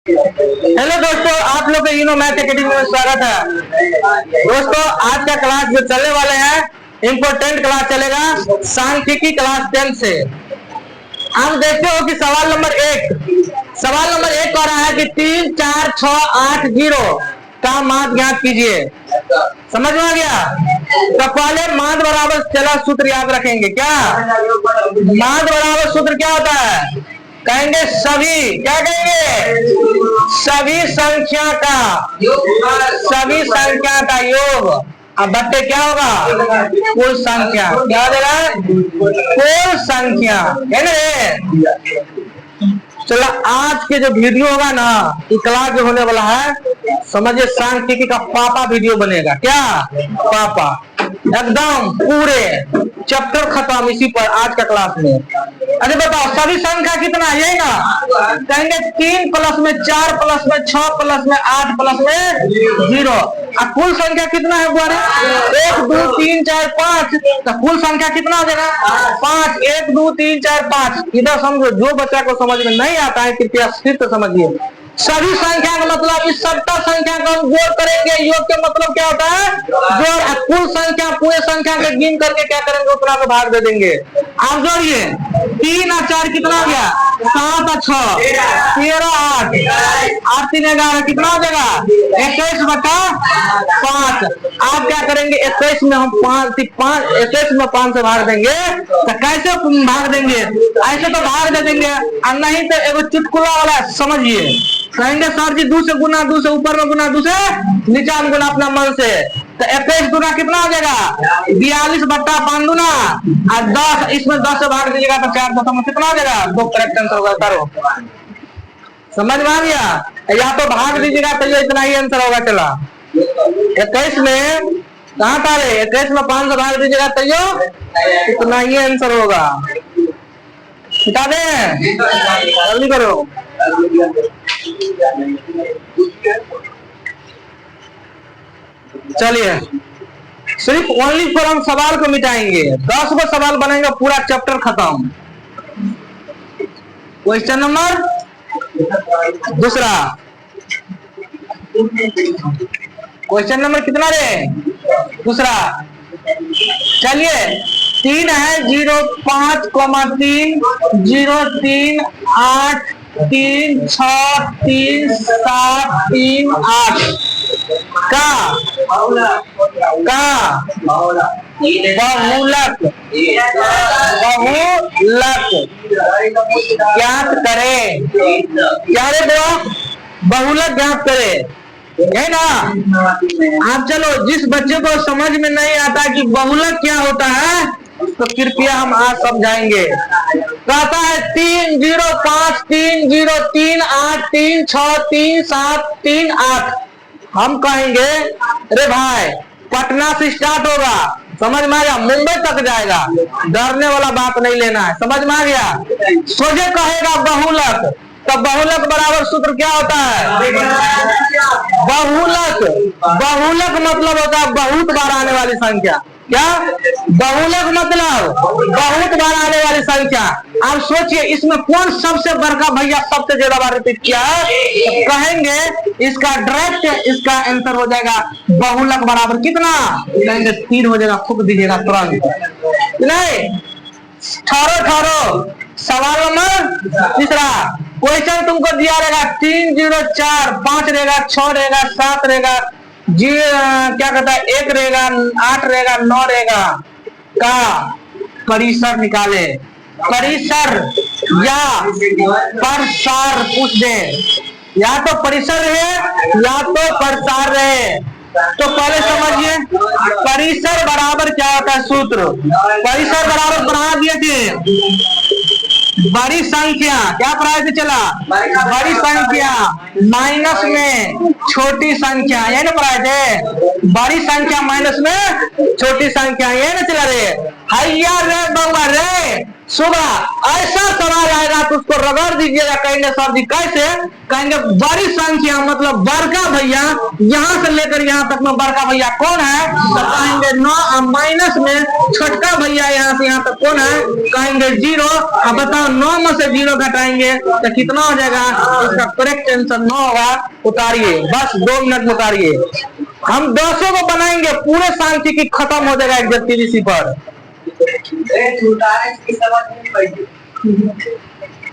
Hello दोस्तों, आप लोग के इनो मैथ एकेडमी में स्वागत है। दोस्तों, आज का क्लास जो चलने वाले हैं इम्पोर्टेंट क्लास चलेगा सांख्यिकी क्लास 10 से। हम देखते हो कि सवाल नंबर एक कह रहा है कि 3, 4, 6, 8, 0 का माध्य ज्ञात कीजिए। समझ में आ गया? तो पहले माध्य बराबर चला सूत्र याद रखेंगे। क्या माध्य बराबर सूत्र क्या होता है? कहेंगे सभी, क्या कहेंगे? सभी संख्या का योग। अब बट्टे क्या होगा? कुल संख्या। क्या हो जाएगा? कुल संख्या, है ना? चलो, आज के जो वीडियो होगा ना, ये क्लास जो होने वाला है, समझिए सांख्यिकी का पापा वीडियो बनेगा। क्या पापा? एकदम पूरे चैप्टर खत्म इसी पर आज का क्लास में। अरे बताओ, सभी संख्या कितना है? यही ना कहेंगे 3 प्लस में 4 प्लस में 6 प्लस में 8 प्लस में 0। अब कुल संख्या कितना है बुआरे? 1, 2, 3, 4, 5। तो कुल संख्या कितना हो जाएगा? 5। 1, 2, 3, 4, 5। इधर समझो, जो बच्चा को समझ में नहीं आता है कृपया फिर तो समझिए। सभी संख्या का मतलब इस सबका संख्या का हम जोड़ करेंगे। योग के मतलब क्या होता है? जोड़। कुल संख्या पूरे संख्या के गिन करके क्या करेंगे? उतना को भाग दे देंगे। आप जोड़िए, 3 और 4 कितना हो गया? 7 और 6 13, 8 8 3 11 कितना हो जाएगा? 21/5। आप क्या करेंगे? 21 में हम 21 में 5 से भाग देंगे। तो कैसे भाग देंगे? ऐसे तो भाग दे देंगे, और नहीं तो एगो चुटकुला वाला समझिए। कहेंगे सर जी 2 से गुना, 2 से ऊपर में गुना, 2 से नीचा में गुना अपना मन से। तो 21 गुना कितना हो जाएगा? 42/5 दूना और 10। इसमें 10 से भाग दीजिएगा तो 4 10 में कितना हो जाएगा? 2 करेक्ट आंसर होगा। करो, समझ में आ गया? या तो भाग दीजिएगा तो ये इतना ही आंसर होगा। चला 21 में कहाँ था रे? 21 में 5 से भाग दीजिएगा तो ये इतना ही आंसर होगा। बता दें, जल्दी करो। चलिए, सिर्फ ओनली फॉर हम सवाल को मिटाएंगे। 10 गो सवाल बनेंगे, पूरा चैप्टर खत्म। क्वेश्चन नंबर दूसरा। क्वेश्चन नंबर कितना रे? दूसरा। चलिए, 3 है 0, 5, 3, 0, 3, 8, 3, 6, 3, 7, 3, 8 का बहुलक ज्ञात करें। क्या रे बुआ? बहुलक ज्ञात करें, है ना? आप चलो, जिस बच्चे को समझ में नहीं आता कि बहुलक क्या होता है तो कृपया हम आज समझाएंगे। कहता है 3, 0, 5, 3, 0, 3, 8, 3, 6, 3, 7, 3, 8। हम कहेंगे अरे भाई पटना से स्टार्ट होगा, समझ में आ गया? मुंबई तक जाएगा। डरने वाला बात नहीं लेना है, समझ में आ गया? सोचे कहेगा बहुलक, तो बहुलक बराबर सूत्र क्या होता है? बहुलक मतलब होता है बहुत बार आने वाली संख्या। क्या बहुलक मतलब? बहुत बार आने वाली संख्या। आप सोचिए इसमें कौन सबसे बड़का भैया सबसे ज्यादा बार रिपीट किया है? तो कहेंगे इसका डायरेक्ट इसका आंसर हो जाएगा बहुलक बराबर कितना? कहेंगे 3 हो जाएगा। खूब दीजिएगा तुरंत। नहीं, ठहरो। सवाल नंबर तीसरा। क्वेश्चन तुमको दिया रहेगा 3, 0, 4, 5 रहेगा, 6 रहेगा, 7 रहेगा, जी क्या कहता है 1 रहेगा, 8 रहेगा, 9 रहेगा का परिसर निकाले। परिसर या प्रसार पूछ दे, या तो परिसर रहे या तो प्रसार रहे। तो पहले समझिए परिसर बराबर क्या होता है? सूत्र परिसर बराबर बना दिए थे बड़ी संख्या। क्या पढ़ाए थे? चला बड़ी संख्या माइनस में छोटी संख्या, ये ना पढ़ाए थे? बड़ी संख्या माइनस में छोटी संख्या, ये ना चला रे? हैया रे बउआ रे, सुबह ऐसा सवाल आएगा तो उसको रगड़ दीजिएगा, कहेंगे सर जी कैसे, कहेंगे बड़ी संख्या मतलब बड़का भैया यहाँ से लेकर यहाँ तक में बड़का भैया कौन है, तो कहेंगे 9 माइनस में छोटका भैया यहाँ से यहाँ तक कौन है, कहेंगे 0। अब बताओ 9 में से 0 घटाएंगे तो कितना हो जाएगा, इसका करेक्ट आंसर 9 होगा। उतारिए, बस 2 मिनट में उतारिए। हम 200 को बनाएंगे, पूरे सांख्यिकी खत्म हो जाएगा एग्जाम पीवीसी पर।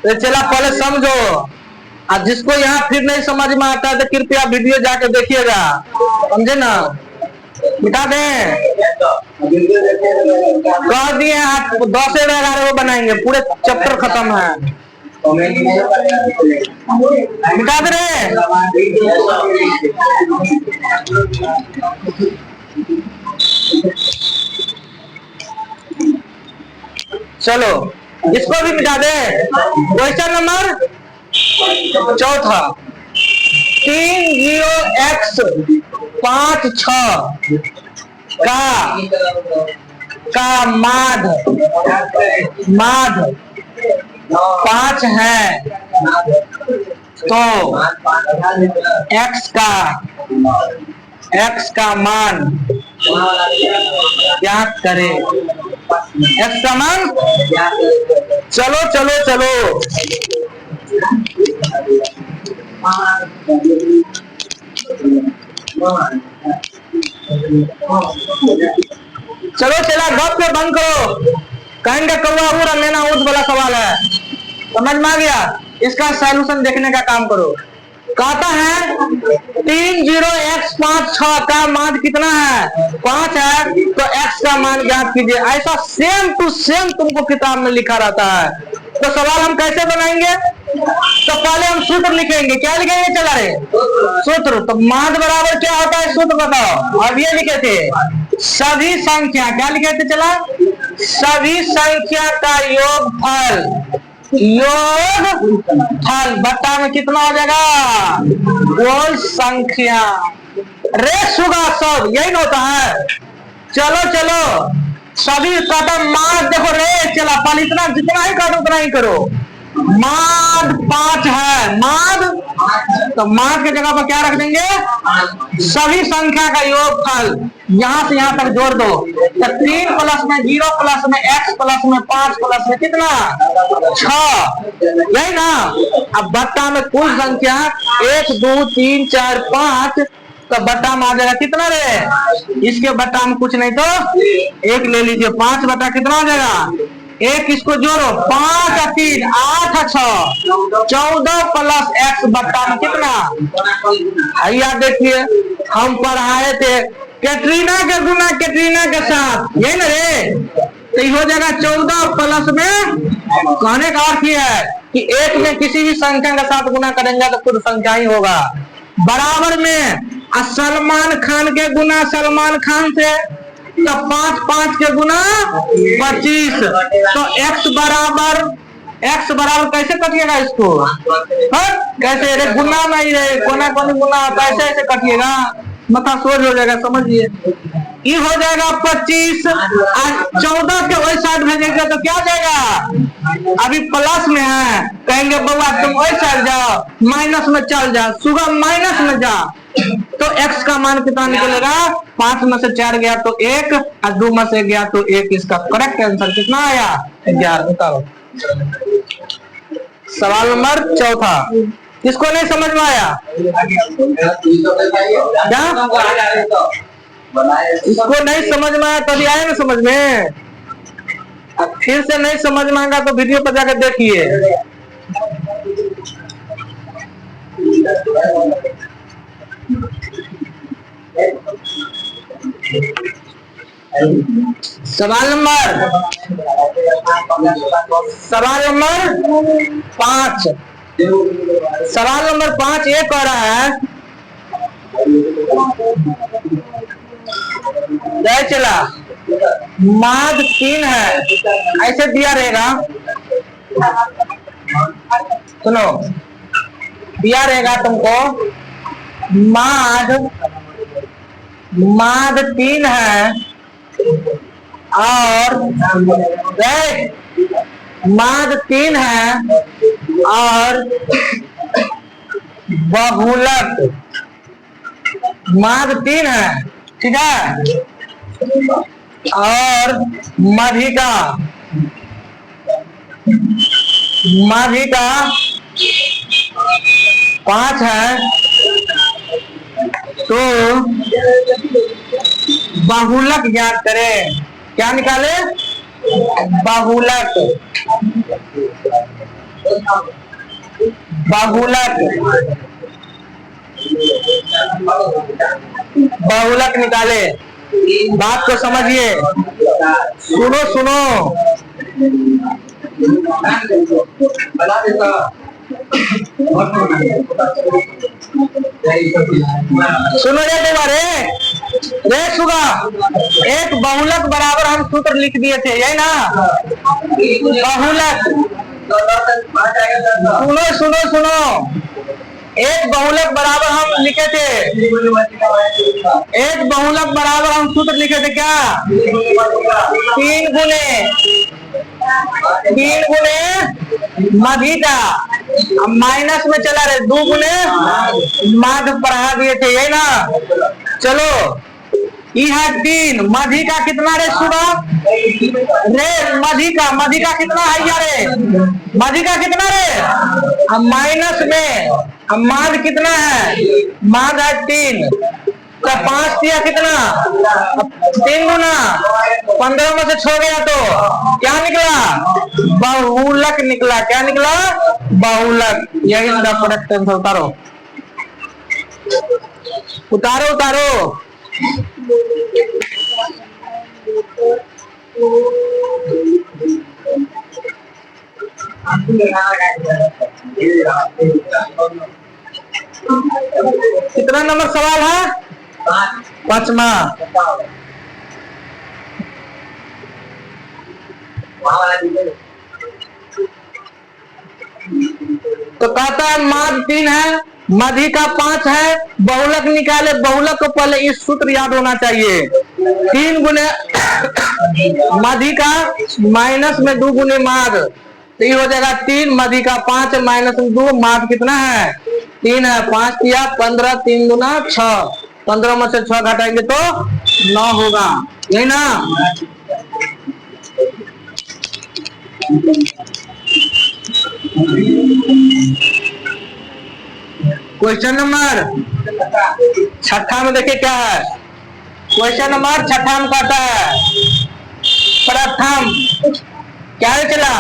तो चला पहले समझो, और जिसको यहाँ फिर नहीं समझ में आता है तो कृपया वीडियो जाके देखिएगा, समझे ना। मिटा दें, कह दिए आज 10 से 11 को बनाएंगे, पूरे चैप्टर खत्म है। मिटा दे रहे, चलो इसको भी मिटा दे। क्वेश्चन नंबर 4, 30x 56 का माध 5 है तो x का मान क्या करे, x का मान, चलो चलो चलो चलो चला गप पे बंद करो, कहेंगे कौआ उड़ लेना उड़ वाला सवाल है, समझ में आ गया। इसका सॉल्यूशन देखने का काम करो। कहता है 30x 56 का मान कितना है, 5 है, तो x का मान ज्ञात कीजिए। ऐसा सेम टू सेम तुमको किताब में लिखा रहता है। तो सवाल हम कैसे बनाएंगे, तो पहले हम सूत्र लिखेंगे। क्या लिखेंगे चला रे, सूत्र। तो मान बराबर क्या होता है, सूत्र बताओ। अब ये लिखे थे सभी संख्या, क्या लिखे थे चला, सभी संख्या का योगफल बट्टा में कितना हो जाएगा, कुल संख्या। रेस होगा सब, यही होता है। चलो चलो सभी काटा माद, देखो रे चला पल इतना जितना ही काटो उतना ही करो। माद 5 है, माद, तो माद के जगह पर क्या रख देंगे, सभी संख्या का योगफल, यहाँ से यहाँ तक जोड़ दो। तो 3 प्लस में 0 प्लस में x प्लस में 5 प्लस में कितना 6, यही ना। अब बट्टा में कुल संख्या 1 2 3 4 5, तो बट्टा में आ जाएगा कितना रे, इसके बट्टा में कुछ नहीं तो 1 ले लीजिए। 5 बट्टा कितना हो जाएगा, 1 इसको जोड़ो, 5 और 3 8 और 6 14 प्लस x बट्टा में कितना। आइए देखिए, हम पढ़ाए थे कैटरीना के गुना कैटरीना के साथ, यही ना रे, तो हो जाएगा 14 प्लस में। कहने का अर्थ यह है कि 1 में किसी भी संख्या के साथ गुना करेंगे तो खुद संख्या ही होगा। बराबर में सलमान खान के गुना सलमान खान से, तो 5 के गुना 25, तो x बराबर कैसे कटिएगा इसको, कैसे रे, गुना नहीं रे, कोना कोनी गुना, कैसे ऐसे कटिएगा, मथा सोच हो जाएगा, समझिए। ये हो जाएगा 25 और 14 के वही साइड भेजेंगे तो क्या जाएगा, अभी प्लस में है, कहेंगे बउआ तुम वही साइड जाओ, माइनस में चल जा, सुबह माइनस में जा, तो x का मान कितना निकलेगा, 5 में से 4 गया तो 1 और 2 में से गया तो 1। इसका करेक्ट आंसर कितना आया, 11। बताओ सवाल नंबर 4, किसको नहीं समझ में आया, क्या इसको नहीं समझ में आया तभी आए ना समझ में, अब फिर से नहीं समझ में आएगा तो वीडियो पर जाकर देखिए। सवाल नंबर 5, सवाल नंबर 5 ये कह रहा है, चला माद 3 है, ऐसे दिया रहेगा, सुनो दिया रहेगा तुमको, माद 3 है और माद 3 है और बहुलक माद 3 है, ठीक है, और माध्यिका 5 है, तो बहुलक ज्ञात करें। क्या निकाले? बहुलक निकाले। बात को समझिए, सुनो सुनो रे तुम्हारे रे सुगा, एक बहुलक बराबर हम सूत्र लिख दिए थे, यही ना? बहुलक, सुनो, एक बहुलक बराबर हम लिखे थे, एक बहुलक बराबर हम सूत्र लिखे थे क्या? 3 गुने माध्यिका, अब माइनस में चला रहे, 2 गुने माध्य पढ़ा दिए थे, यही ना? चलो यह 3 माध्यिका कितना रे सुबह रे? माध्यिका कितना है यारे? माध्यिका कितना रे? अब माइनस में, अब माध्य कितना है? माध्य है 3, तो 5 दिया कितना? 3 गुना 15 में से 6 गया तो क्या निकला? बहुलक निकला। क्या निकला? बहुलक। यही इसका प्रोडक्ट आंसर उतारो। कितना नंबर सवाल है? 5वां। तो कहता है माध्य 3 है, माध्यिका 5 है, बहुलक निकाले। बहुलक को पहले इस सूत्र याद होना चाहिए, 3 गुने माध्यिका माइनस में 2 गुने माध्य, तो ये हो जाएगा 3 माध्यिका 5 माइनस में 2, माध्य कितना है? 3 है। 5 दिया 15, 3 गुना 6, 15 में से 6 घटाएंगे तो 9 होगा, यही ना? क्वेश्चन नंबर 6 में देखिए क्या है। क्वेश्चन नंबर 6 में कहता है प्रथम, क्या चला?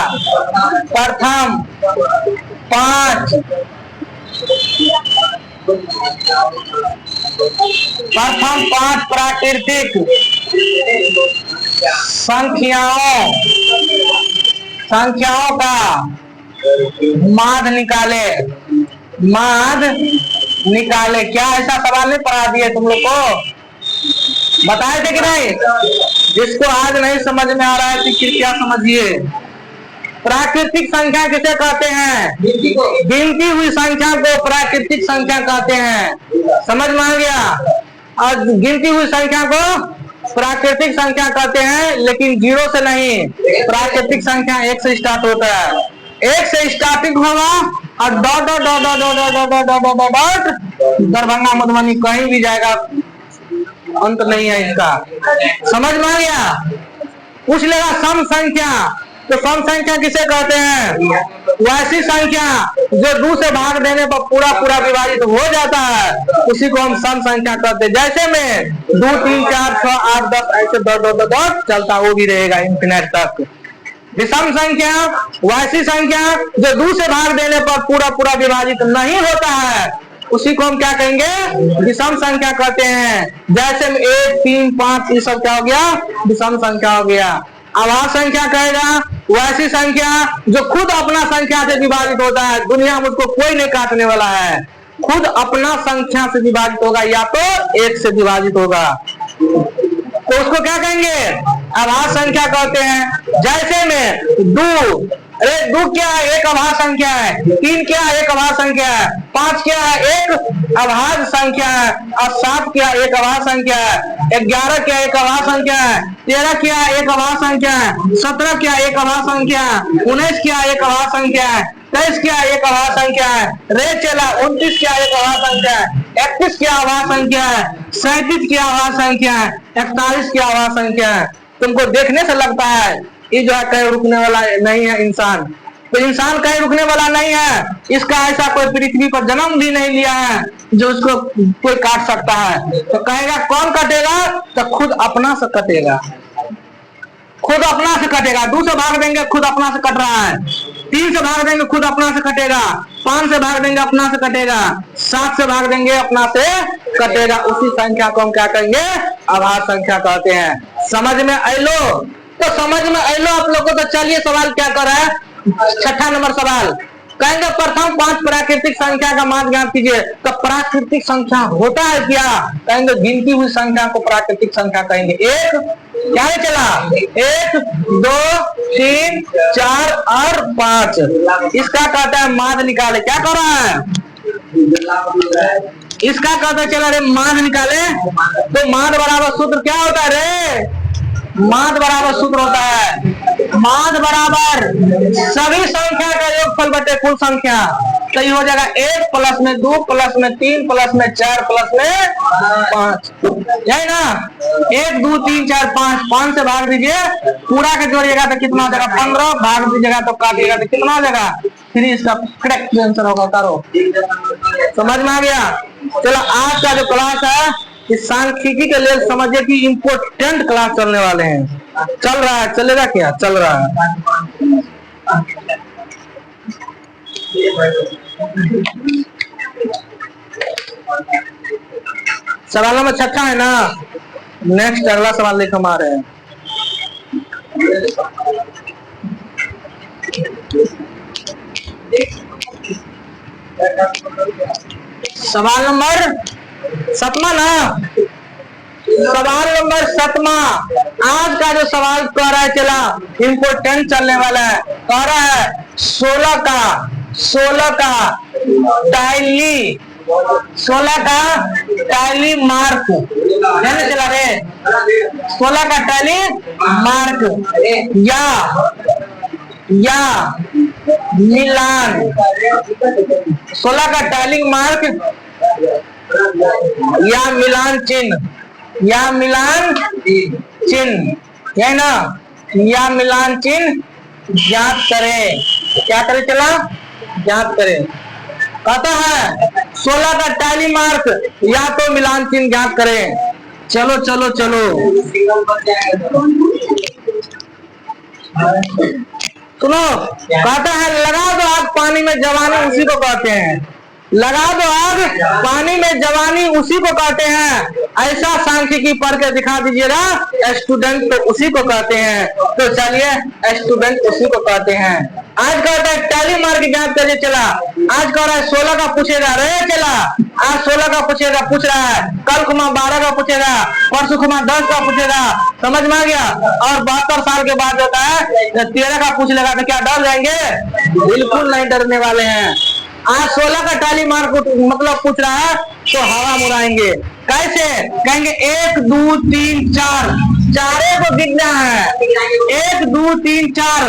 प्रथम 5 प्राकृतिक संख्याओं का माध्य निकाले। क्या ऐसा सवाल नहीं पढ़ा दिए तुम लोग को? बताए थे कि नहीं? जिसको आज नहीं समझ में आ रहा है तो कृपया समझिए। प्राकृतिक संख्या किसे कहते हैं? गिनती हुई संख्या को प्राकृतिक संख्या कहते हैं। समझ में आ गया? और गिनती हुई संख्या को प्राकृतिक संख्या कहते हैं, लेकिन 0 से नहीं। प्राकृतिक संख्या 1 से स्टार्ट होता है, 1 से स्टार्टिंग होगा और dot dot dot dot dot dot dot dot dot Darbhanga Madhubani कहीं भी जाएगा, अंत नहीं है इसका। समझ में आ गया? पूछ लेगा सम संख्या, तो सम संख्या किसे कहते हैं? वैसी संख्या जो 2 से भाग देने पर पूरा विभाजित हो जाता है, उसी को हम सम संख्या कहते हैं। जैसे में 2 3 4 6 8 10 ऐसे डॉट डॉट डॉट चलता, वो भी रहेगा इंफिनिट तक। विषम संख्या वैसी संख्या जो 2 से भाग देने पर पूरा विभाजित नहीं होता है, उसी को हम क्या कहेंगे? विषम संख्या कहते हैं। जैसे में 1 3 5 ये सब क्या हो गया? विषम संख्या हो गया। आभाज्य संख्या कहेगा वैसी संख्या जो खुद अपना संख्या से विभाजित होता है, दुनिया में उसको कोई नहीं काटने वाला है, खुद अपना संख्या से विभाजित होगा या तो 1 से विभाजित होगा, तो उसको क्या कहेंगे? आभाज्य संख्या कहते हैं। जैसे में 2 अरे 2 क्या है? एक अभाज्य संख्या है। 3 क्या है? एक अभाज्य संख्या है। 5 क्या है? एक अभाज्य संख्या है। और 7 क्या है? एक अभाज्य संख्या है। 11 क्या है? एक अभाज्य संख्या है। 13 क्या है? एक अभाज्य संख्या है। 17 क्या है? एक अभाज्य संख्या है। 19 क्या है? एक अभाज्य संख्या है। 23 क्या है? एक अभाज्य संख्या है। रे चला 29 क्या है? एक अभाज्य संख्या है। 31 क्या अभाज्य संख्या है। 37 क्या अभाज्य संख्या है। 41 क्या अभाज्य संख्या है। तुमको देखने से लगता है ये जो है कहीं रुकने वाला नहीं है इंसान। तो इंसान कहीं रुकने वाला नहीं है। इसका ऐसा कोई पृथ्वी पर जन्म भी नहीं लिया है जो उसको कोई काट सकता है। तो कहेगा कौन कटेगा? तो खुद अपना से कटेगा। खुद अपना से कटेगा। 2 से भाग देंगे खुद अपना से कट रहा है। 3 से भाग देंगे खुद अपना से कटेगा। 5 से भाग देंगे अपना से कटेगा। 7 से भाग देंगे अपना से कटेगा। उसी संख्या को हम क्या कहेंगे? अभाज्य संख्या कहते हैं। समझ में आइलो? तो समझ में आइलो आप लोगों को। तो चलिए सवाल क्या कर रहा है? 6ठा नंबर सवाल कहेंगे प्रथम 5 प्राकृतिक संख्या का मान ज्ञात कीजिए। तो प्राकृतिक संख्या होता है क्या? कहेंगे गिनती हुई संख्या को प्राकृतिक संख्या कहेंगे। एक क्या है चला? 1 2 3 4 और 5। इसका कहता है माध्य निकाले। क्या कर रहा है? इसका कहता है चला रे माध्य निकाले। तो माध्य बराबर सूत्र क्या होता है रे? माध्य बराबर सूत्र होता है माध्य बराबर सभी संख्या का योगफल बटे कुल संख्या। तो ये हो जाएगा 1 प्लस में 2 प्लस में 3 प्लस में 4 प्लस में 5। है ना? 1 2 3 4 5। 5 से भाग दीजिए पूरा के जोड़िएगा तो कितना हो जाएगा? 15। भाग दीजिएगा तो काटिएगा तो कितना हो जाएगा? 3। इसका करेक्ट आंसर होगा। करो। समझ में आ गया? चलो आज का जो क्लास है इस सांख्यिकी के लिए समझिए कि इम्पोर्टेंट क्लास चलने वाले हैं। चल रहा है, चलेगा क्या? चल रहा है। सवाल नंबर 6 है ना? नेक्स्ट अगला सवाल लेकर हम आ रहे हैं। सवाल नंबर 7 ना? सवाल नंबर 7 आज का जो सवाल कह रहा है चला इम्पोर्टेंट चलने वाला है। कह रहा है 16 का टैली मार्क है ना चला रे? 16 का टैली मार्क या मिलान। 16 का टैली मार्क या मिलान चिन्ह है ना? या मिलान चिन्ह ज्ञात करें। क्या करें चला? ज्ञात करें। कहता है 16 का टैली मार्क या तो मिलान चिन्ह ज्ञात करें। चलो चलो चलो सुनो। कहता है लगा दो आग पानी में जवानी उसी को कहते हैं। लगा दो आग पानी में जवानी उसी को कहते हैं। ऐसा सांख्यिकी पढ़ के दिखा दीजिएगा। स्टूडेंट तो उसी को कहते हैं। तो चलिए स्टूडेंट उसी को कहते हैं। आज कहता है टैली मार्क ज्ञात करिए। चला आज कह रहा है 16 का पूछेगा रे चला। आज 16 का पूछेगा, पूछ रहा है। कल कुमा 12 का पूछेगा, परसों कुमा 10 का पूछेगा। समझ में आ गया? और 72 साल के बाद होता है 13 का पूछ लेगा तो क्या डर जाएंगे? बिल्कुल नहीं डरने वाले हैं। आज 16 का टैली मार्क मतलब पूछ रहा है तो हवा मुड़ाएंगे। कैसे? कहेंगे 1 2 3 4 चारे को गिनना है। 1 2 3 4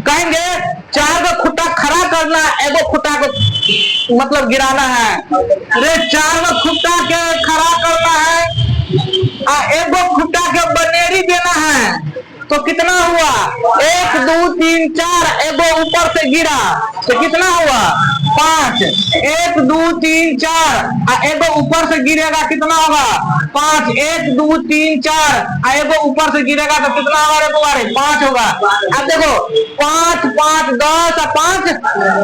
कहेंगे 4 को खुट्टा खड़ा करना है। एगो खुट्टा को मतलब गिराना है। अरे 4 को खुट्टा के खड़ा करना है। एगो खुट्टा के बनेरी देना है। तो कितना हुआ? 1 2 3 4। एगो ऊपर से गिरा तो कितना हुआ? 5। 1 2 3 4 एगो ऊपर से गिरेगा कितना होगा? 5। 1 2 3 4 एगो ऊपर से गिरेगा तो कितना होगा? तुम्हारे 5 होगा। अब देखो 5 5 10 और 5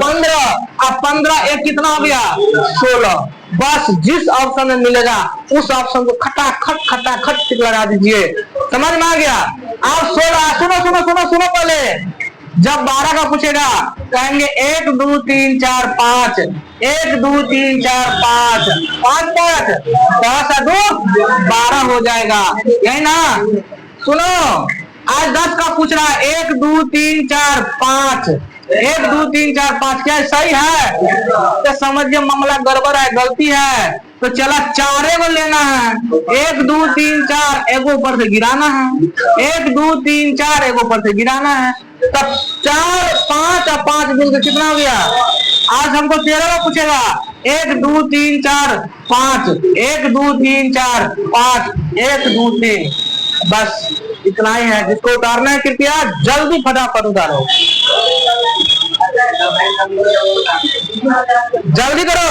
15। अब 15 एक कितना हो गया? 16। बस जिस ऑप्शन में मिलेगा उस ऑप्शन को खटाखट टिक लगा दीजिए। समझ में आ गया? आप 16 सुनो पहले। जब 12 का पूछेगा कहेंगे 1 2 3 4 5। 1 2 3 4 5 5 5 10 और 2 12 हो जाएगा। यही ना? सुनो आज 10 का पूछ रहा है 1 2 3 4 5। 1 2 3 4 5 क्या सही है? तो समझिए मामला गड़बड़ है, गलती है। तो चला 4 को लेना है, 1 2 3 4 एगो ऊपर से गिराना है, 1 2 3 4 एगो ऊपर से गिराना है। तब 4 5 और 5 मिलकर कितना हो गया? आज हमको 13 को पूछेगा। 1 2 3 4 5, 1 2 3 4 5, 1 2 3, बस इतना ही है। जिसको उतारना है कृपया जल्दी फटाफट उतारो, जल्दी करो।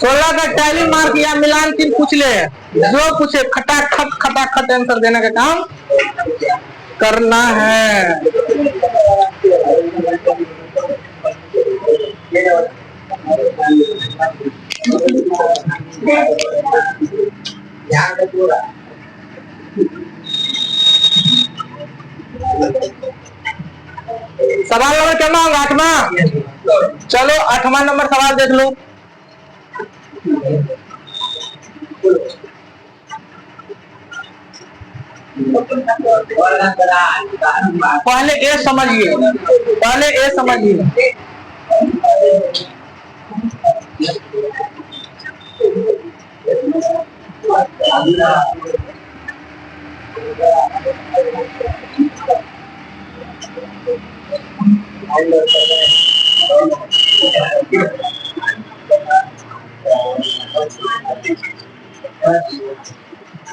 16 का टैली मार किया, मिलान चिन्ह पूछ ले, जो पूछे खटाखट आंसर देने का काम करना है। सवाल नंबर क्या होगा? 8वां। चलो 8वां नंबर सवाल देख लो। पहले ए समझिए, पहले ए समझिए।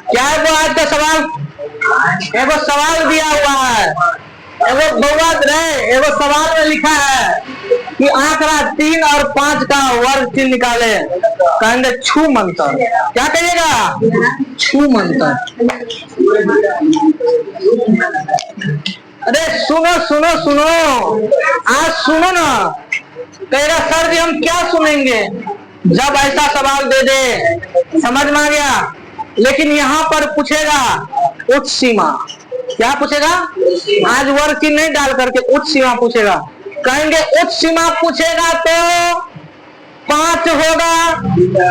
क्या है वो आज का सवाल? एगो सवाल दिया हुआ है, एगो बउआ रहे, एगो सवाल में लिखा है कि आंकड़ा 3 और 5 का वर्ग चिन्ह निकाले। कहेंगे छू मंतर। क्या कहिएगा? छू मंतर। अरे सुनो सुनो सुनो, आज सुनो ना। कहेगा सर जी हम क्या सुनेंगे जब ऐसा सवाल दे दे, समझ में आ गया। लेकिन यहाँ पर पूछेगा उच्च सीमा। क्या पूछेगा? आज वर्ग चिन्ह नहीं डाल करके उच्च सीमा पूछेगा। कहेंगे उच्च सीमा पूछेगा तो 5 होगा,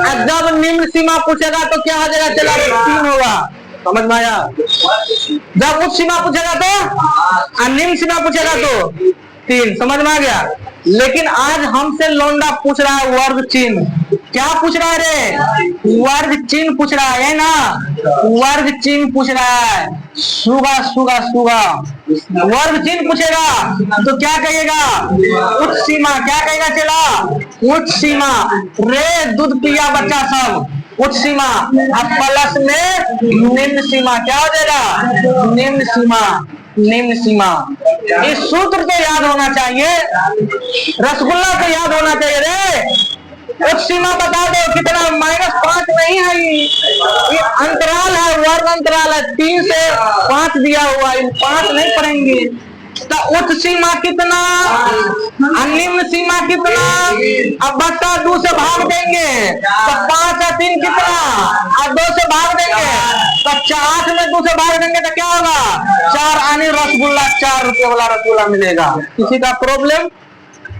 और जब निम्न सीमा पूछेगा तो क्या हो जाएगा? चला 3 होगा। समझ में आया? जब उच्च सीमा पूछेगा तो और निम्न सीमा पूछेगा तो 3। समझ में आ गया? लेकिन आज हमसे लौंडा पूछ रहा है वर्ग चिन्ह। क्या पूछ रहा है रे? वर्ग चिन्ह पूछ रहा है ना, वर्ग चिन्ह पूछ रहा है। सुगा सुगा सुगा वर्ग चिन्ह पूछेगा तो क्या कहिएगा? उच्च सीमा। क्या कहेगा? चला उच्च सीमा। रे दूध पिया बच्चा सब उच्च सीमा, अब प्लस में निम्न सीमा। क्या हो जाएगा? निम्न सीमा, निम्न सीमा। इस सूत्र तो याद होना चाहिए, रसगुल्ला तो याद होना चाहिए रे। उच्च सीमा बता दो कितना? -5 नहीं है, ये अंतराल है, वर्ग अंतराल है। 3 से 5 दिया हुआ है, 5 नहीं पढ़ेंगे। तो उच्च सीमा कितना और निम्न सीमा कितना? अब बच्चा 2 से भाग देंगे तो 5 और 3 कितना? और 2 से भाग देंगे तो 8 में 2 से भाग देंगे तो क्या होगा? 4 आने रसगुल्ला, 4 रुपये वाला रसगुल्ला मिलेगा। किसी का प्रॉब्लम?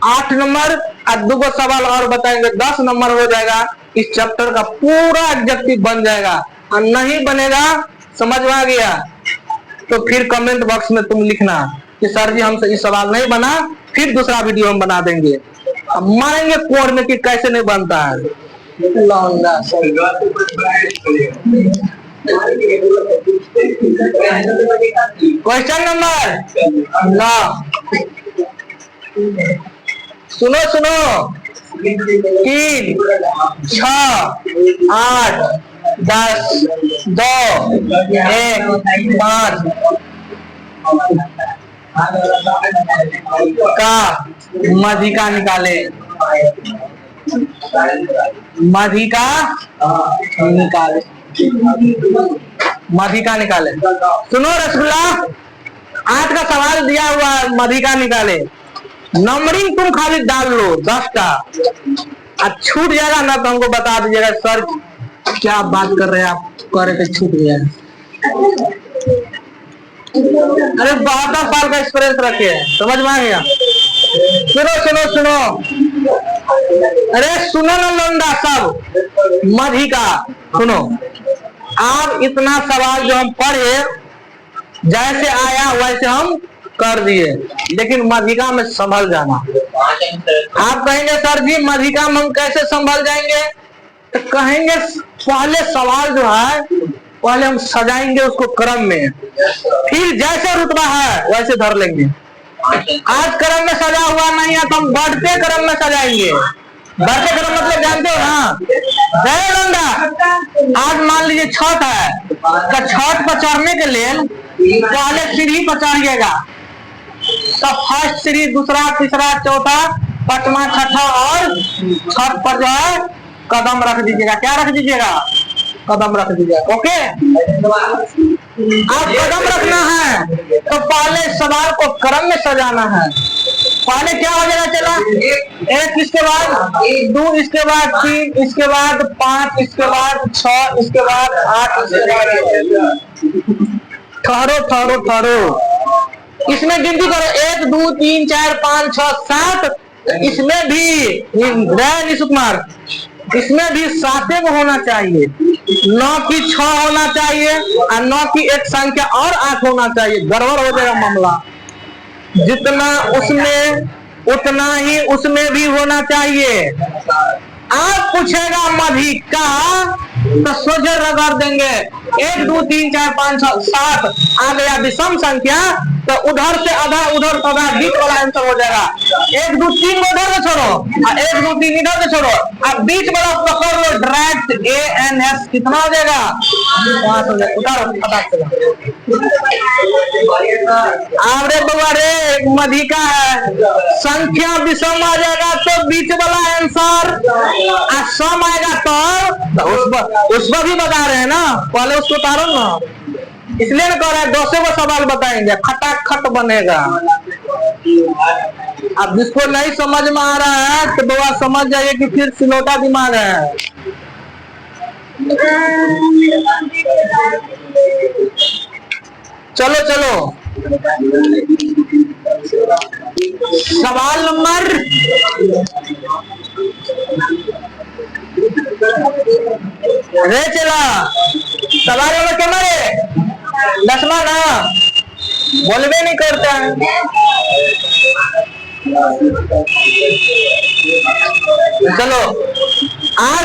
8 नंबर और 2 सवाल और बताएंगे, 10 नंबर हो जाएगा। इस चैप्टर का पूरा एग्जेक्टिव बन जाएगा। और नहीं बनेगा, समझ में आ गया, तो फिर कमेंट बॉक्स में तुम लिखना कि सर जी हमसे इस सवाल नहीं बना, फिर दूसरा वीडियो हम बना देंगे। अब मारेंगे कोड में कि कैसे नहीं बनता है। क्वेश्चन नंबर 9, सुनो सुनो। 3 6 8 10 2 1 5 का मधिका निकाले। मधिका निकाले, मधिका निकाले। सुनो रसगुल्ला, 8 का सवाल दिया हुआ है, मधिका निकाले। नंबरिंग तुम खाली डाल लो 10 का, अब छूट जाएगा ना तो हमको बता दीजिएगा सर क्या बात कर रहे हैं आप, कह रहे थे छूट गया। अरे 72 साल का एक्सपीरियंस रखे, समझ में आ गया। सुनो सुनो सुनो, अरे सुनो ना लौंडा सब, मधिका सुनो। आप इतना सवाल जो हम पढ़े, जैसे आया वैसे हम कर दिए, लेकिन मधिका में संभल जाना। आप कहेंगे सर जी मधिका में हम कैसे संभल जाएंगे, तो कहेंगे पहले सवाल जो है पहले हम सजाएंगे उसको क्रम में, फिर जैसे रुतबा है वैसे धर लेंगे। आज क्रम में सजा हुआ नहीं है तो हम बढ़ते क्रम में सजाएंगे। बढ़ते क्रम मतलब जानते हो ना, आज मान लीजिए छठ है तो छठ पर चढ़ने के लिए पहले सीढ़ी पर चढ़िएगा, तो फर्स्ट सीढ़ी, दूसरा, तीसरा, चौथा, पांचवा, छठा और छठ पर जो है कदम रख दीजिएगा। क्या रख दीजिएगा? कदम रख दीजिएगा। ओके, आप कदम रखना है तो पहले सवाल को क्रम में सजाना है। पहले क्या हो जाएगा, चला एक, इसके बाद 2, इसके बाद 3, इसके बाद 5, इसके बाद 6, इसके बाद 8, इसके बाद ठहरो इसमें गिनती करो 1 2 3 4 5 6 7। इसमें भी निशु कुमार, इसमें भी 7 को होना चाहिए, 9 की 6 होना चाहिए और 9 की एक संख्या और 8 होना चाहिए। गड़बड़ हो जाएगा मामला। जितना उसमें उतना ही उसमें भी होना चाहिए। आप पूछेगा मधिका तो सोझे रगड़ देंगे 1 2 3 4 5 6 7 आ गया विषम संख्या, तो उधर से आधा उधर से आधा बीच वाला आंसर हो जाएगा। 1 2 3 उधर से छोड़ो और 1 2 3 इधर से छोड़ो और बीच वाला पकड़ लो डायरेक्ट ANS। कितना हो जाएगा? 5 हो जाएगा। उतारो फटाक से। अरे बाबा रे मधिका है, संख्या विषम आ जाएगा तो बीच वाला आंसर, और सम आएगा तो उसमें भी बता रहे हैं ना, पहले उसको उतारो ना, इसलिए ना कह रहा है 200 को सवाल बताएंगे, खटाखट बनेगा। अब जिसको नहीं समझ में आ रहा है तो बाबा समझ जाइए कि फिर सिलौटा दिमाग है। चलो चलो, सवाल नंबर रे चला, सवाल नंबर क्या मारे 10वां ना, बोलबे नहीं करता है। चलो आज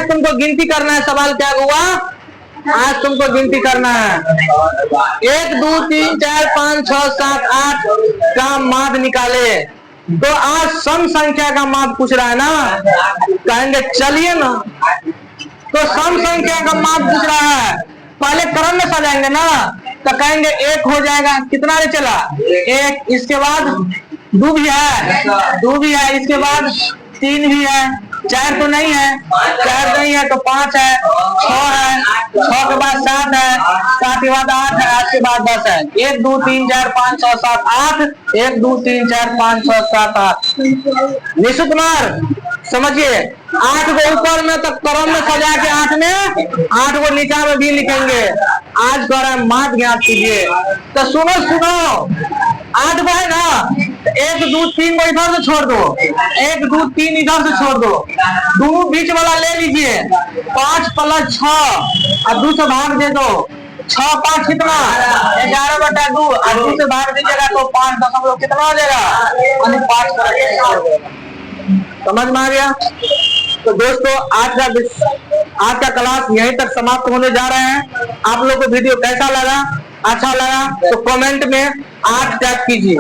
तुमको गिनती करना है। सवाल क्या हुआ? आज तुमको गिनती करना है 1 2 3 4 5 6 7 8 का माद निकाले। तो आज सम संख्या का माद पूछ रहा है ना, कहेंगे चलिए ना। तो सम संख्या का माद पूछ रहा है, पहले क्रम में सजाएंगे ना, तो कहेंगे 1 हो जाएगा। कितना रे चला? 1, इसके बाद 2 भी है, इसके बाद 3 भी है, 4 तो नहीं है, 4 नहीं है तो 5 है, 6 है, 6 के बाद 7 है, 7 के बाद 8 है, 8 के बाद 10 है। 1 2 3 4 5 6 7 8, 1 2 3 4 5 6 7 8। निशु कुमार समझिए, 8 को ऊपर में तो क्रम में सजा के 8 में, 8 को नीचा में भी लिखेंगे। आज कह रहा है माद ज्ञात कीजिए। तो सुनो 8 को है ना, 1 2 3 को इधर से छोड़ दो, 1 2 3 इधर से छोड़ दो, दोनों बीच वाला ले लीजिए। 5 + 6 और 2 से भाग दे दो। 6 5 कितना? 11/2 और 2 से भाग दीजिएगा तो 5 दशमलव कितना हो जाएगा? 5। समझ में आ गया? तो दोस्तों आज का क्लास यहीं तक समाप्त होने जा रहे हैं। आप लोग को वीडियो कैसा लगा, अच्छा लगा तो कमेंट में 8 टाइप कीजिए।